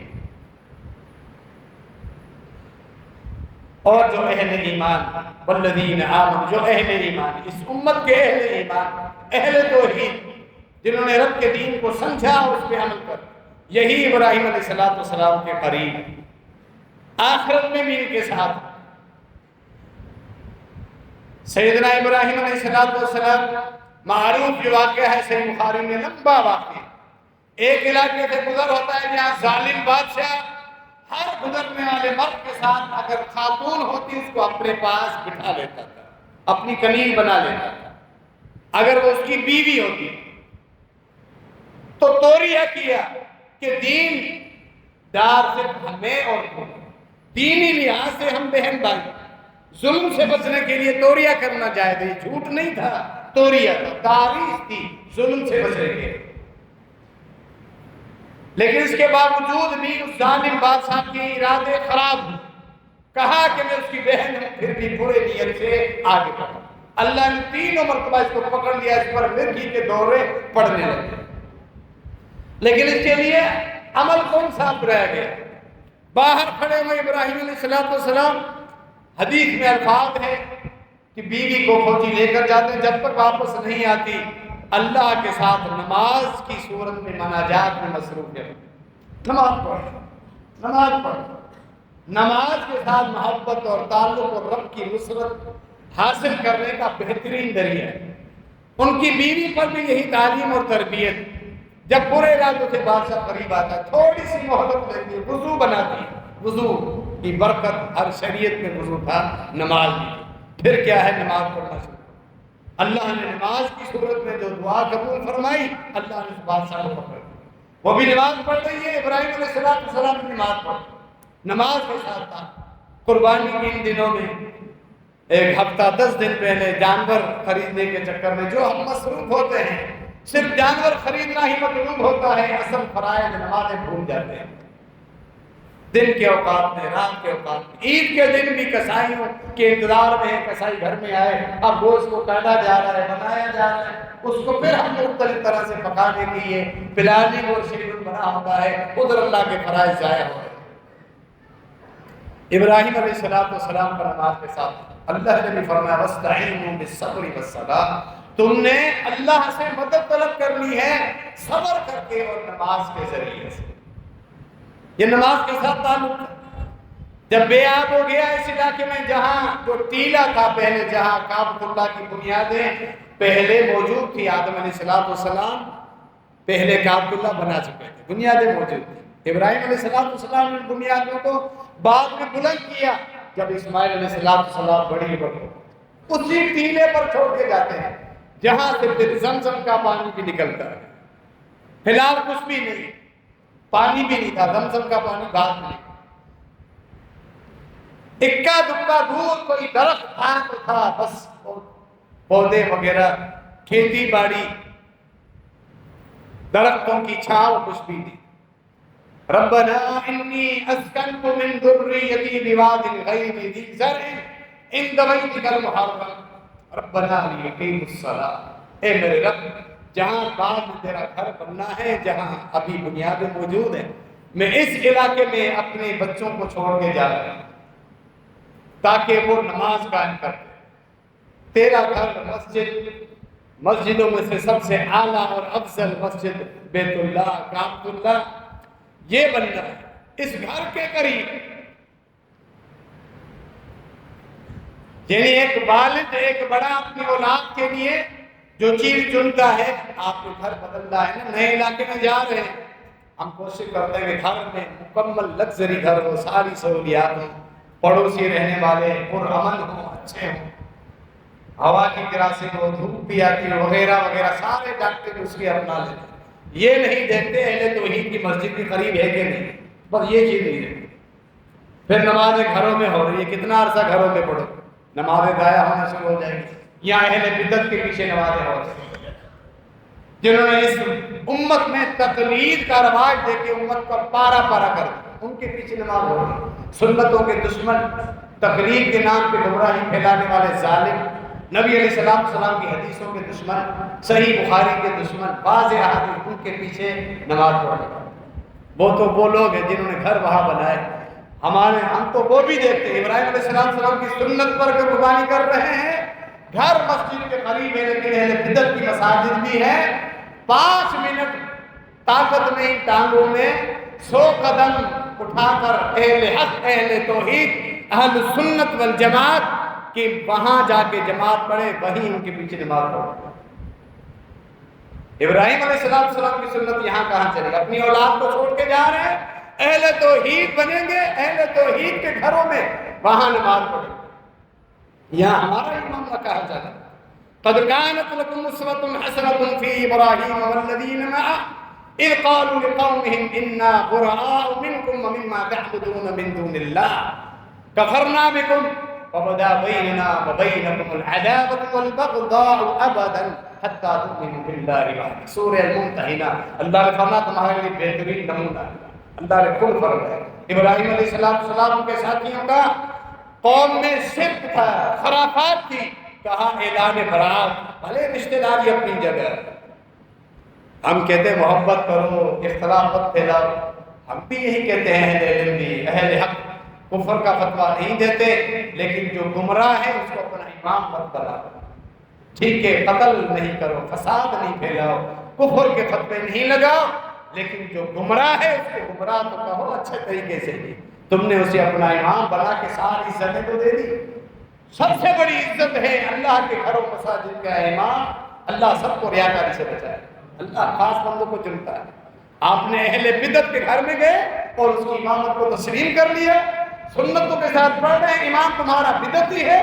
اور جو اہل ایمان، والذین آمنوا، جو اہل ایمان، اس امت کے اہل ایمان، اہل توحید، جنہوں نے رب کے دین کو سمجھا اور اس پہ عمل کر، یہی ابراہیم علیہ السلام کے قریب، آخرت میں بھی ان کے ساتھ۔ سیدنا ابراہیم علیہ السلام معروف جو واقعہ ہے صحیح بخاری میں، لمبا واقعہ، ایک علاقے سے گزر ہوتا ہے جہاں ظالم بادشاہ ہر گزرنے والے مرد کے ساتھ اگر خاتون ہوتی اس کو اپنے پاس بٹھا لیتا تھا، اپنی کنیز بنا لیتا تھا۔ اگر وہ اس کی بیوی ہوتی تو توریہ کیا کہ دین دار صرف ہمیں اور تم، دینی لحاظ سے ہم بہن بھائی، ظلم سے بچنے کے لیے توریہ کرنا جائز ہے، جھوٹ نہیں تھا، توریہ تھا، تعریف تھی ظلم سے بچنے کے لیے۔ لیکن اس کے باوجود بھی اس ظالم بادشاہ کے ارادے خراب ہوئے، کہا کہ میں اس کی بہن ہوں، پھر بھی برے نیت سے آگے بڑھا۔ اللہ نے تینوں مرتبہ اس کو پکڑ لیا، اس پر مرگی کے دورے پڑنے لگے، لیکن اس کے لیے عمل کون صاف رہ گیا؟ باہر کھڑے ہوئے ابراہیم علیہ السلام، حدیث میں الفاظ ہے کہ بیوی کو فوجی لے کر جاتے ہیں، جب تک واپس نہیں آتی اللہ کے ساتھ نماز کی صورت میں مناجات میں مصروف ہے۔ نماز پڑھ، نماز پڑھ، نماز کے ساتھ محبت اور تعلق اور رب کی نصرت حاصل کرنے کا بہترین ذریعہ ہے۔ ان کی بیوی پر بھی یہی تعلیم اور تربیت، جب برے ارادوں سے بادشاہ قریب آتا ہے تھوڑی سی محبت لیتی ہے، وضو بناتی ہے، وضو کی برکت، ہر شریعت میں وضو تھا، نماز بھی، پھر کیا ہے نماز پڑھنا شروع۔ اللہ نے نماز کی صورت میں جو دعا قبول فرمائی، اللہ نے اس بادشاہ کو پکڑ دیا، وہ بھی نماز پڑھ رہی ہے، ابراہیم علیہ السلام کی نماز پڑھ، نماز کے ساتھ تھا۔ قربانی کے ان دنوں میں ایک ہفتہ 10 دن پہلے جانور خریدنے کے چکر میں جو ہم مصروف ہوتے ہیں، صرف جانور خریدنا ہی مطلوب ہوتا ہے، اصل فرائض نمازیں بھول جاتے ہیں۔ دن کے اوقات میں، رات کے اوقات میں، عید کے دن بھی کسائیوں کے انتظار میں ہے، کسائی گھر میں آئے، اب گوشت کو کاٹا جا رہا ہے، بنایا جا رہا ہے، اس کو پھر ہم مختلف طرح سے پکانے کے لیے پلازنگ اور شیڈول بنا ہوتا ہے، ادھر اللہ کے فرائض ضائع ہو رہے ہیں۔ ابراہیم علیہ السلام کا نماز کے ساتھ اللہ نے بھی فرمایا وَاسْتَعِینُوا بِالصَّبْرِ وَالصَّلَاةِ، تم نے اللہ سے مدد طلب کرنی ہے صبر کر کے اور نماز کے ذریعے سے۔ یہ نماز کے ساتھ تعلق ہے۔ جب بے آب ہو گیا اس علاقے میں، جہاں جو ٹیلا تھا پہلے، جہاں کعبۃ اللہ کی بنیادیں پہلے موجود تھی، آدم علیہ السلام پہلے کعبۃ اللہ بنا چکے تھے، بنیادیں موجود تھی۔ ابراہیم علیہ السلام نے بنیادوں کو بعد میں بلند کیا جب اسماعیل علیہ السلام بڑی بڑی اسی ٹیلے پر چھوڑ کے جاتے ہیں جہاں سے پھر زمزم کا پانی بھی نکلتا ہے۔ فی الحال کچھ بھی نہیں، پانی بھی نہیں تھا، زمزم کا پانی بعد میں، اکا دکا دور کوئی درخت تھا تو تھا، بس پودے وغیرہ، کھیتی باڑی، درختوں کی چھاؤں کچھ بھی نہیں۔ ربنا انی اسکنت من ذریتی بواد غیر ذی زرع عند بیتک المحرم ربنا لیقیموا الصلاۃ، اے میرے رب جہاں بعد میں تیرا گھر بننا ہے، جہاں ابھی بنیادیں موجود ہیں، میں اس علاقے میں اپنے بچوں کو چھوڑ کے جا رہا ہوں تاکہ وہ نماز قائم کرتے۔ تیرا گھر مسجدوں میں سے سب سے اعلیٰ اور افضل مسجد بیت اللہ کعبۃ اللہ یہ بننا ہے، اس گھر کے قریب۔ یعنی ایک والد، ایک بڑا اپنی اولاد کے لیے جو چیز چنتا ہے، آپ کو گھر بدلنا ہے نا، نئے علاقے میں جا رہے ہیں، ہم کوشش کرتے ہیں کہ گھر میں مکمل لگژری گھر ہو، ساری سہولیات ہوں، پڑوسی رہنے والے پرامن ہوں، اچھے ہوں، ہوا کی گراسیں ہو، دھوپ بھی آتی ہو، وغیرہ وغیرہ، سارے ڈاکٹر اس کے اپنا لیتے ہیں۔ یہ نہیں دیکھتے اہل توحید کی مسجد کے قریب ہے کہ نہیں، بس یہ چیز نہیں دیکھتے۔ پھر نمازیں گھروں میں ہو رہی ہے، کتنا عرصہ گھروں میں پڑھو، نمازیں ضائع ہونا شروع ہو جائیں گی، یا اہل بدعت کے پیچھے نمازیں ہو رہی ہیں، جنہوں نے اس امت میں تقلید کا رواج دے کے امت کا پارا پارا کر دیا، ان کے پیچھے نماز ہو رہی ہے۔ سنتوں کے دشمن، تقلید کے نام پہ گمراہی پھیلانے والے ظالم، نبی علیہ السلام کی حدیثوں کے دشمن، صحیح بخاری کے دشمن، واضح احادیث، ان کے پیچھے نماز پڑھنے والے، وہ تو وہ لوگ ہیں جنہوں نے گھر وہاں بنائے۔ ہم تو وہ بھی دیکھتے ہیں، ابراہیم علیہ السلام کی سنت پر قربانی کر رہے ہیں، گھر مسجد کے قریب ہے، لیکن اہل بدعت کی مساجد بھی ہے، 5 منٹ طاقت نہیں ٹانگوں میں، 100 قدم اٹھا کر اہل حق، اہل توحید، اہل سنت والجماعت کہ وہاں جا کے جماعت پڑھے، وہیں ان کے پیچھے نماز پڑھے۔ ابراہیم علیہ السلام کی سنت یہاں کہاں چلے گا؟ اپنی اولاد کو چھوڑ کے جا رہے ہیں، اہل توحید بنیں گے، اہل توحید کے گھروں میں وہاں نماز پڑھیں گے۔ یہاں ہمارا ہی معاملہ کہا جا رہا ہے، قد كانت لكم اسوة حسنة في ابراہیم والذین معه اذ قالوا لقومهم انا براء منكم ومما تعبدون من دون الله كفرنا بكم وبدا بيننا وبينكم العداوة والبغضاء ابدا حتى تؤمنوا بالله وحده۔ سورہ الممتحنہ، اللہ نے فرمایا تمہارے لیے بہترین نمونہ ہے، اللہ نے کھل فرمایا۔ ابراہیم علیہ السلام کے ساتھیوں کا قوم میں شرک تھا، خرافات تھی، کہا اعلان برات، بھلے رشتہ داری اپنی جگہ، ہم کہتے ہیں محبت کرو، اختلاف مت پھیلاؤ، ہم بھی یہی کہتے ہیں، اہل علم بھی، اہل حق کفر کا فتویٰ نہیں دیتے، لیکن جو گمراہ ہے اس کو اپنا امام مت بناؤ، ٹھیک ہے، قتل نہیں کرو، فساد نہیں پھیلاؤ، کفر کے فتوے نہیں لگاؤ، لیکن جو گمراہ ہے اس کو گمراہ تو کہو اچھے طریقے سے، تم نے اسے اپنا امام بنا کے ساری عزتیں تو دے دی۔ سب سے بڑی عزت ہے اللہ کے گھروں مساجد کا امام، اللہ سب کو ریاکاری سے بچائے، اللہ خاص بندوں کو چنتا ہے۔ آپ نے اہل بدعت کے گھر میں گئے اور اس کی امامت کو تسلیم کر لیا، سنتوں کے ساتھ پڑھ رہے ہیں، امام تمہارا بدعتی ہے۔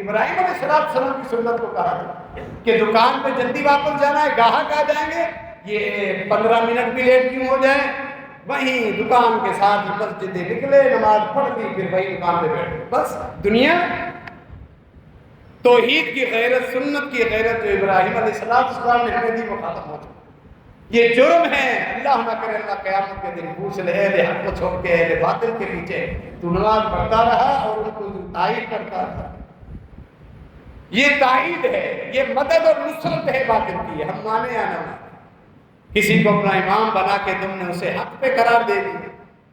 ابراہیم علیہ السلام کی سنت کو کہا تھا کہ دکان پہ جلدی واپس جانا ہے، گاہک آ جائیں گے، یہ 15 منٹ بھی لیٹ کیوں ہو جائیں، وہیں دکان کے ساتھ مسجد نکلے، نماز پڑھ لی، پھر وہی دکان پہ بیٹھے، بس دنیا۔ توحید کی غیرت، سنت کی غیرت جو ابراہیم علیہ السلام نے ہمیں دی وہ ختم ہو چکی۔ یہ جرم ہے، اللہ نہ کرے اللہ قیامت کے دن پوچھ لے، اہل حق کو چھوڑ کے اہل باطل کے پیچھے تو نماز پڑھتا رہا اور ان کو تائید کرتا رہا۔ یہ تائید ہے، یہ مدد اور نصرت ہے باطل کی، ہم مانے یا نہ مانے۔ کسی کو اپنا امام بنا کے تم نے اسے حق پہ قرار دے دی،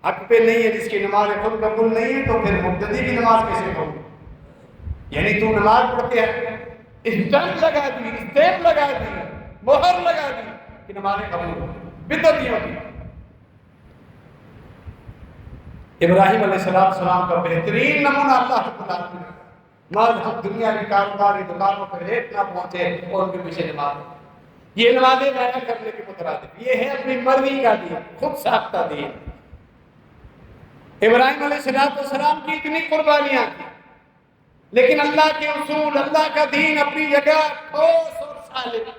حق پہ نہیں ہے، جس کی نماز خود قبول نہیں ہے، تو پھر مبتدی کی نماز کیسے ہوگی؟ یعنی تو نماز پڑھ کے اسٹمپ لگا دی، اسٹیپ لگا دی، مہر لگا دی کہ نمازیں قبول ہو، بدعتیوں کی۔ ابراہیم علیہ السلام کا بہترین نمونہ اللہ رب العالمین نے، ہم دنیا کی کاروباری دکانوں پہ ریٹ نہ پہنچے اور ان کے پیچھے نماز، یہ نمازیں ضائع کرنے کے مترادف، یہ ہے اپنی مرضی کا دین، خود ساختہ دین۔ ابراہیم علیہ السلام کی اتنی قربانیاں تھیں، لیکن اللہ کے اصول، اللہ کا دین اپنی جگہ ٹھوس اور سالم۔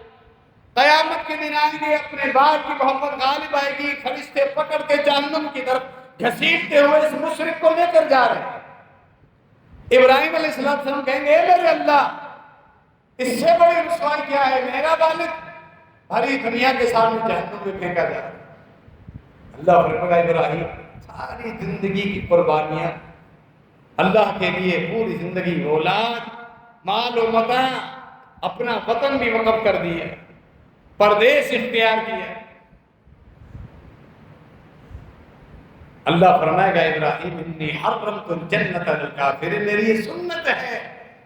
قیامت کے دن آئیں گے، اپنے باپ کی محبت غالب آئے گی، فرشتے پکڑ کے جہنم کی طرف گھسیٹتے ہوئے اس مشرک کو لے کر جا رہے ہیں۔ ابراہیم علیہ السلام کہیں گے اے میرے اللہ، اس سے بڑی رسوائی کیا ہے، میرا والد بھری دنیا کے سامنے جہنم میں پھینکا جا رہا ہے۔ اللہ فرمائے ابراہیم ساری زندگی کی قربانیاں اللہ کے لیے، پوری زندگی اولاد، مال و متاع، اپنا وطن بھی وقف کر دیا، پردیس اختیار کیا۔ اللہ فرمائے گا ابراہیم انی حرمت الجنت للکافرین، میری یہ سنت ہے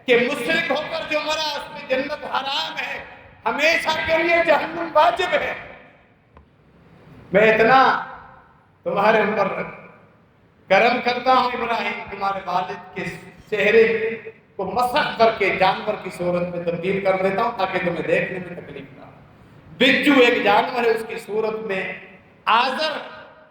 کہ مشرک ہو کر جو مرا اس میں جنت حرام ہے، ہمیشہ کے لیے جہنم واجب ہے۔ میں اتنا تمہارے اوپر کرم کرتا ہوں ابراہیم، تمہارے والد کے چہرے کو مسخ کر کے جانور کی صورت میں تبدیل کر دیتا ہوں تاکہ تمہیں دیکھنے میں تکلیف نہ ہو۔ بچو ایک جانور ہے، اس کی صورت میں آزر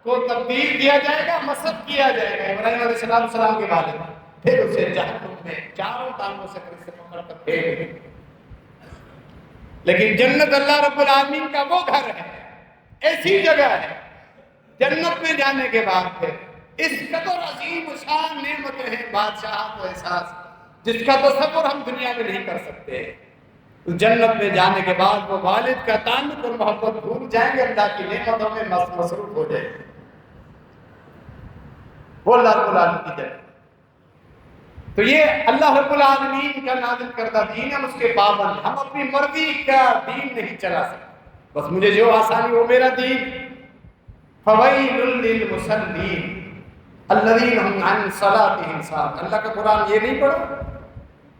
کو تبدیل کیا جائے گا، مسخ کیا جائے گا ابراہیم علیہ السلام کے والد، پھر اسے جہنم میں چاروں ٹانگوں سے پکڑ کر پھینک دیں گے۔ لیکن جنت اللہ رب العالمین کا وہ گھر ہے، ایسی جگہ ہے جنت میں جانے کے بعد پھر اس قدر عظیم شان نعمتیں ہیں، بادشاہت و احساس، جس کا تصور ہم دنیا میں نہیں کر سکتے۔ جنت میں جانے کے بعد وہ والد کا تعلق اور محبت بھول جائیں گے، اللہ کی نعمتوں میں مصروف ہو جائیں گے۔ وہ اللہ رب العالمین کی جنت۔ تو یہ اللہ رب العالمین کا نازل کردہ دین، ہم اس کے پابند، ہم اپنی مرضی کا دین نہیں چلا سکتے، بس مجھے جو آسانی وہ میرا دین۔ فَوَيْلٌ لِّلْمُصَلِّينَ الَّذِينَ هُمْ عَنْ صَلَاتِهِمْ سَاهُونَ۔ اللہ کا قرآن یہ نہیں پڑھو،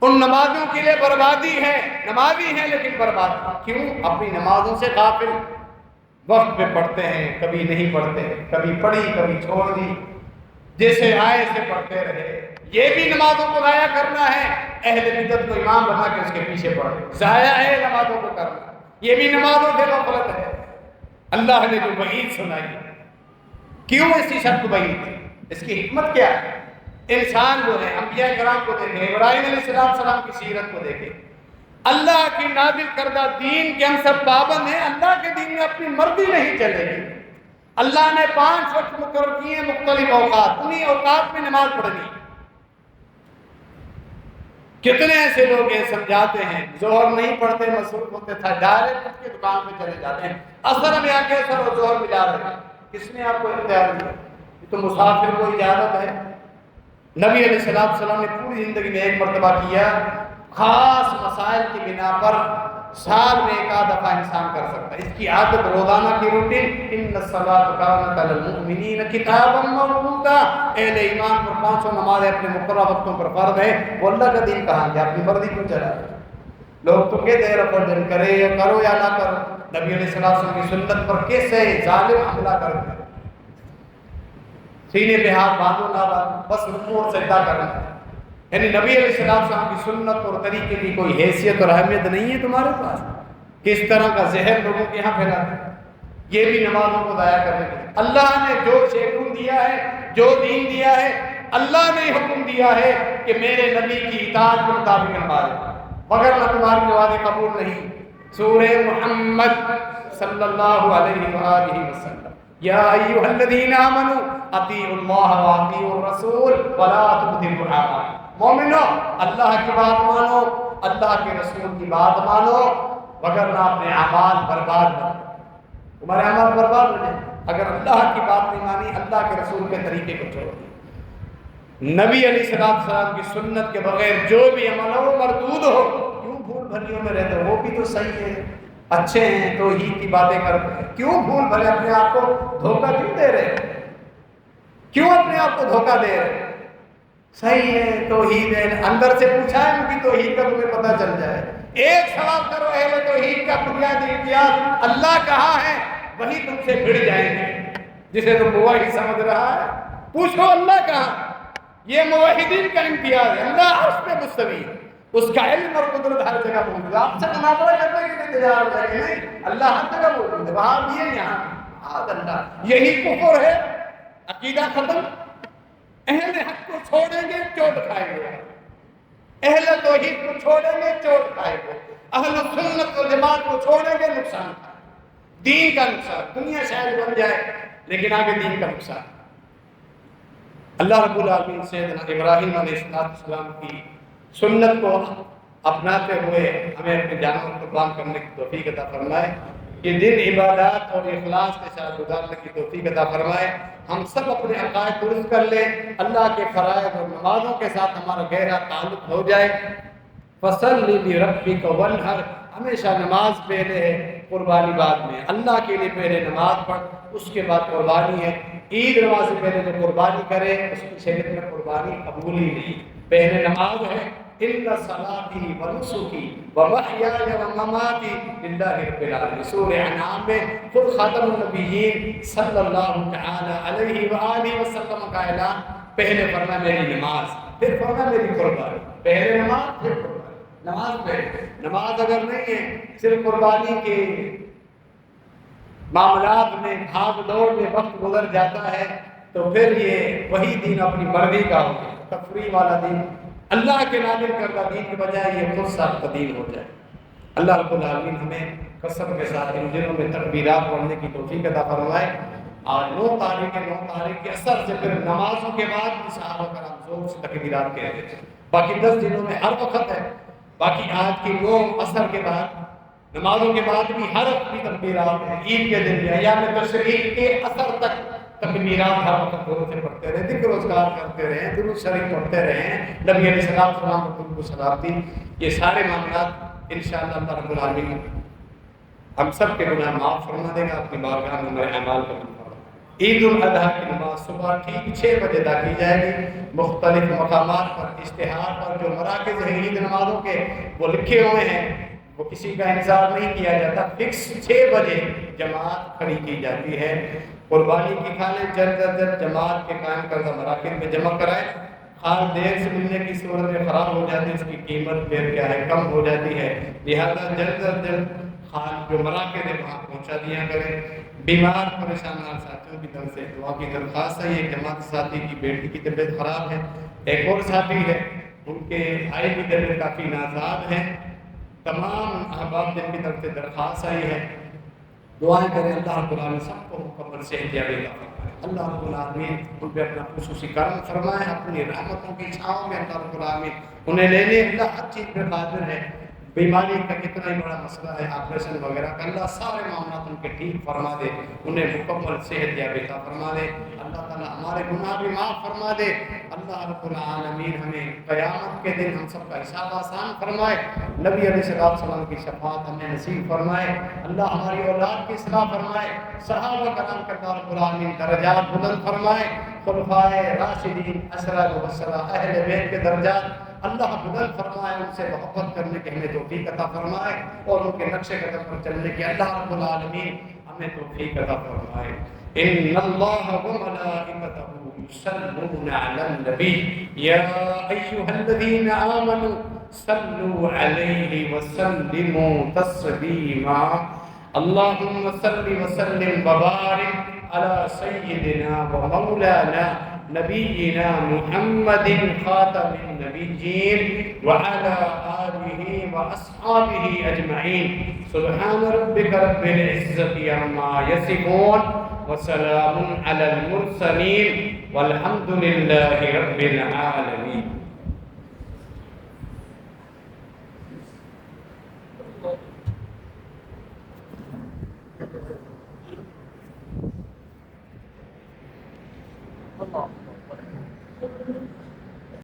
ان نمازوں کے لیے بربادی ہے، نمازی ہیں لیکن بربادی کیوں؟ اپنی نمازوں سے غافل، وقت پہ پڑھتے ہیں، کبھی نہیں پڑھتے، کبھی پڑھی کبھی چھوڑ دی، جیسے آئے سے پڑھتے رہے۔ یہ بھی نمازوں کو ضائع کرنا ہے، اہل بدعت کو امام بنا کے اس کے پیچھے پڑھے، ضائع ہے نمازوں کو کرنا، یہ بھی نمازوں سے غفلت ہے۔ اللہ نے جو وعید سنائی، کیوں ایسی سخت وعید ہے؟ اس کی حکمت کیا ہے؟ انسان جو ہے، انبیاء کرام کو دیکھیں، ابراہیم علیہ السلام کی سیرت کو دیکھیں، اللہ کی نازل کردہ دین کے ہم سب پابند ہیں، اللہ کے دین میں اپنی مرضی نہیں چلے گی۔ اللہ نے 5 وقت مقرر کیے ہیں، مختلف اوقات، انہی اوقات میں نماز پڑھنی۔ کتنے ایسے لوگ ہیں سمجھاتے ہیں ظہر نہیں پڑھتے، مصروف ہوتے تھا، ڈائریکٹ اس کی دکان پہ چلے جاتے ہیں، اثر میں آ کے اثر اور ظہر ملا رہے ہیں۔ کس نے آپ کو اختیار دیا؟ یہ تو مسافر کو اجازت ہے۔ نبی علیہ السلام نے پوری زندگی میں ایک مرتبہ کیا، خاص مسائل کی بنا پر سال میں ایک آدھ دفعہ انسان کر سکتا ہے، اس کی عادت روزانہ کی روٹین۔ ان الصلاۃ کانت علی المؤمنین کتابا موقوتا، اہل ایمان پر 500 نمازیں اپنے مقررہ وقتوں پر فرض ہے۔ وہ اللہ کا دین کہاں گیا؟ اپنی مرضی کیوں چلا؟ لوگ تو کہتے ہیں رفض کرے یا کرو یا نہ کرو، نبی علیہ السلام کی سنت پر کیسے ظالم حملہ کرتے ہیں، سینے پہ ہاتھ باندھو نہ باندھو، بس رکوع اور سجدہ کرنا ہے۔ یعنی نبی علیہ السلام کی سنت اور طریقے کی کوئی حیثیت اور اہمیت نہیں ہے تمہارے پاس؟ کس طرح کا زہر لوگوں کے یہاں پھیلاتے ہیں، یہ بھی نمازوں کو ضائع کرنے کے لیے۔ اللہ نے جو شیطان دیا ہے، جو دین دیا ہے، اللہ نے حکم دیا ہے کہ میرے نبی کی اطاعت کے مطابق نماز، مگر نہ تمہاری نمازیں قبول نہیں۔ سورہ محمد صلی اللہ علیہ وآلہ وسلم، یا ایھا الذین آمنوا اطیعوا اللہ واطیعوا الرسول ولا تبطلوا اعمالکم۔ مومنو، اللہ کی بات مانو، اللہ کے رسول کی بات مانو، وگرنہ اپنے اعمال برباد نہ کرو، تمہارے اعمال برباد ہو جائیں اگر اللہ کی بات نہیں مانی، اللہ کے رسول کے طریقے کو چھوڑ دیا۔ نبی علیہ السلام کی سنت کے بغیر جو بھی عمل ہو وہ مردود ہو۔ کیوں بھول بھلیوں میں رہتے ہو؟ وہ بھی تو صحیح ہے، اچھے ہیں، توحید کی باتیں کرتے ہیں، کیوں بھول بھلے اپنے آپ کو دھوکہ کیوں دے رہے ہیں؟ کیوں اپنے آپ کو دھوکہ دے رہے ہیں؟ صحیح ہے، توحید ہے، اندر سے پوچھا ہے ان کی توحید کا، تمہیں پتہ چل جائے۔ ایک سوال کرو اہل توحید کا بنیادی امتیاز اللہ کہاں ہے، وہی تم سے بھڑ جائیں گے۔ جسے تم موحد سمجھ رہا ہے، پوچھو اللہ کہاں۔ یہ موحدین کا امتیاز ہے، اللہ عرش پہ مستوی، اس کا علم اور قدرت ہر جگہ موجود ہے۔ آپ سے مناظرہ کرنے کے لیے تیار ہو جائے گے، نہیں، اللہ ہر جگہ موجود ہے، وہاں بھی ہے، یہاں بھی۔ اللہ، یہی کفر ہے، عقیدہ ختم۔ اہل حق کو چھوڑیں گے چوٹ کھائیں گے، اہل چھوڑیں گے چوٹ کھائے گے، اہل سنت و جماعت کو چھوڑیں گے نقصان کھائے گے، دین کا نقصان، دنیا شاید بن جائے لیکن آگے دین کا نقصان۔ اللہ رب العالمین سیدنا ابراہیم علیہ السلام کی سنت کو اپناتے ہوئے ہمیں اپنے جانوں کو قربان کرنے کی توفیق عطا فرمائے، یہ دن عبادات اور اخلاص کے ساتھ گزارنے کی توفیق عطا فرمائے۔ ہم سب اپنے عقائد درست کر لیں، اللہ کے فرائض اور نمازوں کے ساتھ ہمارا گہرا تعلق ہو جائے۔ فَصَلِّ لِرَبِّكَ وَانْحَرْ، ہمیشہ نماز پہلے ہے، قربانی بعد میں۔ اللہ کے لیے پہلے نماز پڑھ، اس کے بعد قربانی ہے۔ عید نماز سے پہلے جو قربانی کرے اس کی شریعت میں قربانی قبول ہی نہیں، پہلے نماز ہے۔ إِنَّ صَلَاتِي وَنُسُكِي وَمَحْيَايَ وَمَمَاتِي لِلَّهِ رَبِّ الْعَالَمِينَ، سورہ انعام میں خود خاتم النبیین صلی اللہ تعالی علیہ وآلہ وسلم کا اعلان، پہلے فرمایا میری نماز، پھر فرمایا میری قربانی، پہلے نماز پھر قربانی، نماز پہلے۔ نماز اگر نہیں ہے، صرف قربانی کے معاملات میں بھاگ دوڑ میں وقت گزر جاتا ہے تو پھر یہ وہی دین اپنی مرضی کا ہو گیا، تفریح والا دین، اللہ کے نازل کردہ دین کے بجائے یہ خود ساختہ دین ہو جائے۔ اللہ رب العالمین ہمیں کثرت کے ساتھ ان دنوں میں تکبیرات پڑھنے کی توفیق عطا فرمائے۔ اور 9 تاریخ کے اثر سے پھر نمازوں کے بعد بھی صحابہ کرام زور سے تکبیرات کہتے تھے، باقی 10 دنوں میں ہر وقت ہے، باقی آج کی 9 اثر کے بعد نمازوں کے بعد بھی ہر وقت بھی تکبیرات ہیں، عید کے دن بھی، ایام تشریق کے اثر تک تکبیرات ہر وقت زور سے پڑھتے رہیں، ذکر و اذکار کرتے رہیں، درود شریف پڑھتے رہیں، نبی علیہ السلام کو سلام دی۔ یہ سارے معاملات انشاءاللہ اللہ رب العالمین ہم سب کے گناہ معاف فرما دے گا، اپنی بارگاہ میں ہمارے اعمال کو قبول فرما۔ عید الاضحیٰ کی نماز صبح ٹھیک 6 بجے ادا کی جائے گی۔ مختلف مقامات پر اشتہار پر جو مراکز ہیں عید نمازوں کے وہ لکھے ہوئے ہیں، وہ کسی کا انتظار نہیں کیا جاتا، فکس 6 بجے جماعت کھڑی کی جاتی ہے۔ قربانی کی کھالیں جلد از جلد جماعت کے قائم کردہ مراکز میں جمع کرائیں۔ کھال دیر سے ملنے کی صورت میں خراب ہو جاتی ہے، اس کی قیمت پھر کیا ہے کم ہو جاتی ہے، لہذا جلد از جلد کھال جو مراکز ہے وہاں پہنچا دیا کریں۔ بیمار پریشان ساتھیوں کی طرف سے دعا کی درخواست ہے، ایک جماعت ساتھی کی بیٹی کی طبیعت خراب ہے، ایک اور ساتھی ہے ان کے بھائی کی طبیعت کافی نازاب ہے، تمام احباب جن کی طرف سے درخواست آئی ہے، دعائیں کریں اللہ رب العالمین سب کو مکمل صحت عطا فرمائے۔ اللہ رب العالمین ان پہ اپنا خصوصی کرم فرمائے، اپنی رحمتوں کی چھاؤں میں اللہ رب العالمین انہیں لینے، اللہ ہر چیز پہ قادر ہے۔ بیماری کا کتنا ہی بڑا مسئلہ ہے، آپریشن وغیرہ کا، اللہ سارے معاملات ان کے ٹھیک فرما دے، انہیں مکمل صحت عطا فرما دے، اللہ تعالیٰ ہمارے گناہ بھی معاف فرما دے۔ اللہ رب العالمین ہمیں قیامت کے دن ہم سب کا حساب آسان فرمائے، نبی علیہ السلام کی شفاعت ہمیں نصیب فرمائے، اللہ ہماری اولاد کی اصلاح فرمائے، صحابہ کرام کا اللہ رب العالمین درجات بلند فرمائے، خلفائے راشدین عشرہ مبشرہ اہل بیت کے درجات اللہ بلند فرمائے، ان سے محبت کرنے کی ہمیں توفیق عطا فرمائے اور ان کے نقش قدم پر چلنے کی اللہ رب العالمین ہمیں توفیق عطا فرمائے۔ ان اللہ وملائکتہ یصلون علی النبی یا ایھا الذین آمنوا صلوا علیہ وسلموا تسلیما اللہم صل وسلم وبارک علی سیدنا ومولانا نبینا محمد خاتم النبیین وعلى آلہ واصحابہ اجمعین سبحان ربک رب العزت عما یصفون وسلام علی المرسلین والحمد للہ رب العالمین۔ اللہ